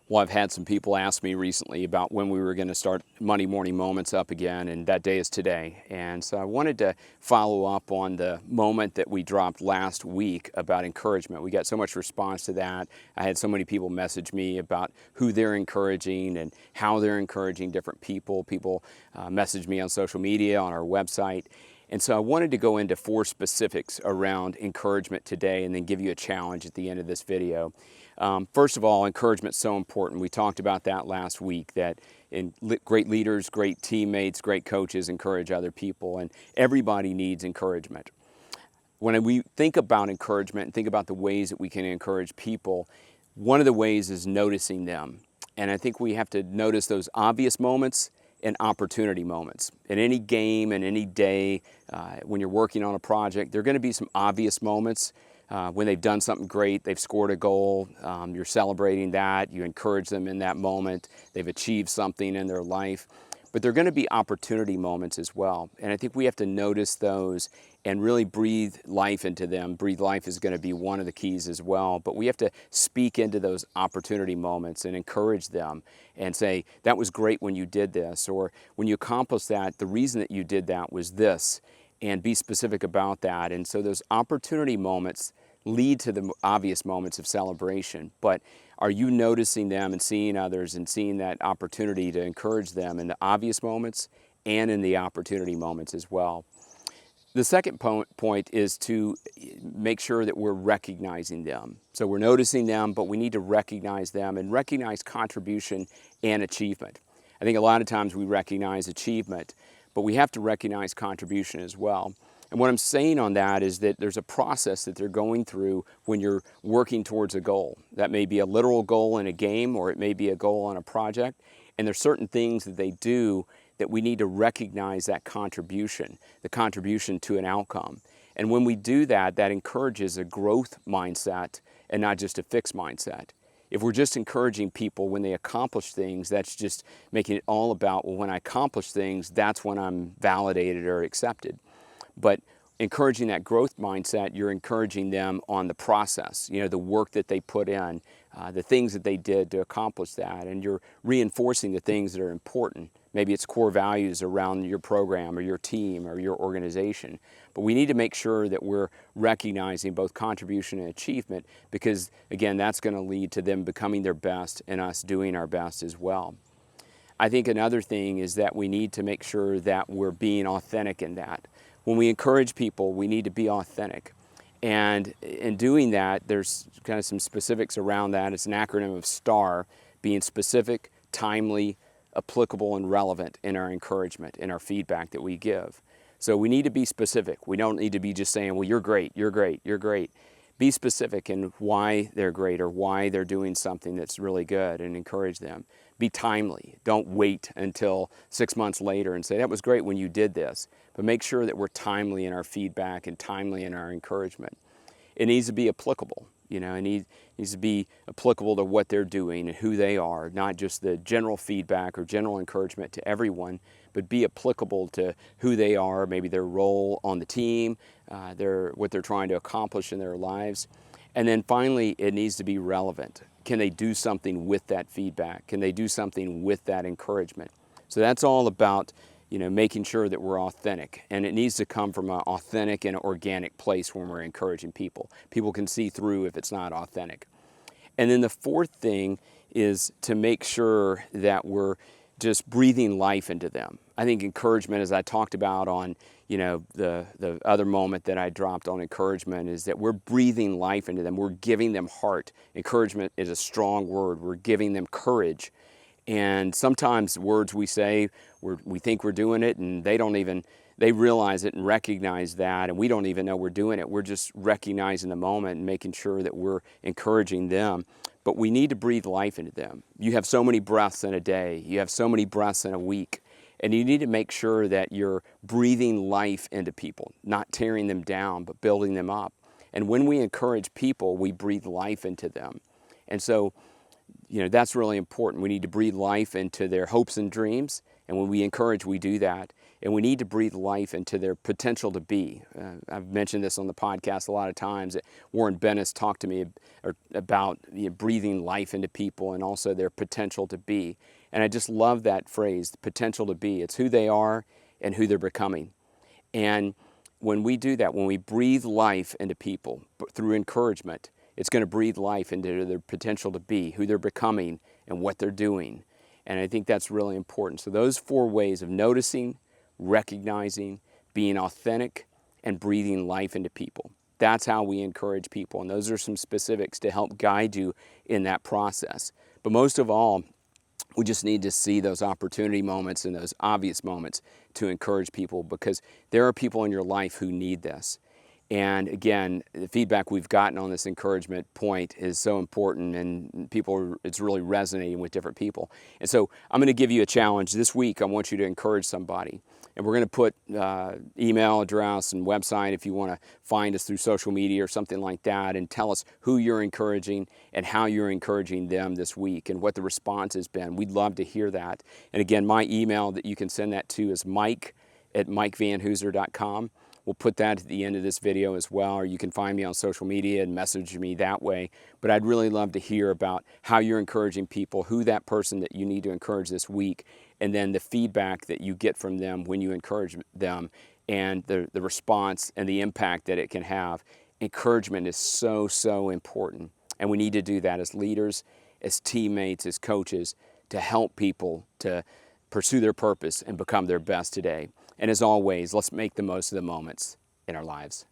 Well, I've had some people ask me recently about when we were going to start Monday Morning Moments up again, and that day is today. And so I wanted to follow up on the moment that we dropped last week about encouragement. We got so much response to that. I had so many people message me about who they're encouraging and how they're encouraging different people. People message me on social media, on our website. And so I wanted to go into 4 specifics around encouragement today and then give you a challenge at the end of this video. First of all, encouragement is so important. We talked about that last week, that great leaders, great teammates, great coaches encourage other people, and everybody needs encouragement. When we think about encouragement and think about the ways that we can encourage people, one of the ways is noticing them. And I think we have to notice those obvious moments and opportunity moments. In any game, in any day, when you're working on a project, there are going to be some obvious moments. When they've done something great, they've scored a goal, you're celebrating that, you encourage them in that moment, they've achieved something in their life. But there are going to be opportunity moments as well. And I think we have to notice those and really breathe life into them. Breathe life is going to be one of the keys as well. But we have to speak into those opportunity moments and encourage them and say, that was great when you did this, or when you accomplished that, the reason that you did that was this, and be specific about that. And so those opportunity moments lead to the obvious moments of celebration. But are you noticing them and seeing others and seeing that opportunity to encourage them in the obvious moments and in the opportunity moments as well? The second point is to make sure that we're recognizing them. So we're noticing them, but we need to recognize them and recognize contribution and achievement. I think a lot of times we recognize achievement, but we have to recognize contribution as well. And what I'm saying on that is that there's a process that they're going through when you're working towards a goal. That may be a literal goal in a game, or it may be a goal on a project. And there's certain things that they do that we need to recognize that contribution, the contribution to an outcome. And when we do that, that encourages a growth mindset and not just a fixed mindset. If we're just encouraging people when they accomplish things, that's just making it all about, well, when I accomplish things, that's when I'm validated or accepted. But encouraging that growth mindset, you're encouraging them on the process, the work that they put in, the things that they did to accomplish that, and you're reinforcing the things that are important. Maybe it's core values around your program or your team or your organization. But we need to make sure that we're recognizing both contribution and achievement, because, again, that's going to lead to them becoming their best and us doing our best as well. I think another thing is that we need to make sure that we're being authentic in that. When we encourage people, we need to be authentic. And in doing that, there's kind of some specifics around that. It's an acronym of STAR, being specific, timely, applicable, and relevant in our encouragement, in our feedback that we give. So we need to be specific. We don't need to be just saying, well, you're great, you're great, you're great. Be specific in why they're great or why they're doing something that's really good, and encourage them. Be timely. Don't wait until 6 months later and say, that was great when you did this. But make sure that we're timely in our feedback and timely in our encouragement. It needs to be applicable. It needs to be applicable to what they're doing and who they are, not just the general feedback or general encouragement to everyone, but be applicable to who they are, maybe their role on the team, what they're trying to accomplish in their lives. And then finally, it needs to be relevant. Can they do something with that feedback? Can they do something with that encouragement? So that's all about making sure that we're authentic. And it needs to come from an authentic and organic place when we're encouraging people. People can see through if it's not authentic. And then the fourth thing is to make sure that we're just breathing life into them. I think encouragement, as I talked about on the other moment that I dropped on encouragement, is that we're breathing life into them. We're giving them heart. Encouragement is a strong word. We're giving them courage. And sometimes words we say, we think we're doing it, and they realize it and recognize that, and we don't even know we're doing it. We're just recognizing the moment and making sure that we're encouraging them. But we need to breathe life into them. You have so many breaths in a day. You have so many breaths in a week. And you need to make sure that you're breathing life into people, not tearing them down, but building them up. And when we encourage people, we breathe life into them. And so that's really important. We need to breathe life into their hopes and dreams. And when we encourage, we do that. And we need to breathe life into their potential to be. I've mentioned this on the podcast a lot of times. Warren Bennis talked to me about breathing life into people and also their potential to be. And I just love that phrase, the potential to be. It's who they are and who they're becoming. And when we do that, when we breathe life into people through encouragement, it's going to breathe life into their potential to be, who they're becoming, and what they're doing. And I think that's really important. So those 4 ways of noticing, recognizing, being authentic, and breathing life into people. That's how we encourage people. And those are some specifics to help guide you in that process. But most of all, we just need to see those opportunity moments and those obvious moments to encourage people, because there are people in your life who need this. And again, the feedback we've gotten on this encouragement point is so important, and it's really resonating with different people. And so I'm going to give you a challenge this week. I want you to encourage somebody. And we're going to put email address and website if you want to find us through social media or something like that, and tell us who you're encouraging and how you're encouraging them this week and what the response has been. We'd love to hear that. And again, my email that you can send that to is mike@mikevanhoozer.com. We'll put that at the end of this video as well, or you can find me on social media and message me that way. But I'd really love to hear about how you're encouraging people, who that person that you need to encourage this week, and then the feedback that you get from them when you encourage them, and the response and the impact that it can have. Encouragement is so, so important. And we need to do that as leaders, as teammates, as coaches, to help people to pursue their purpose and become their best today. And as always, let's make the most of the moments in our lives.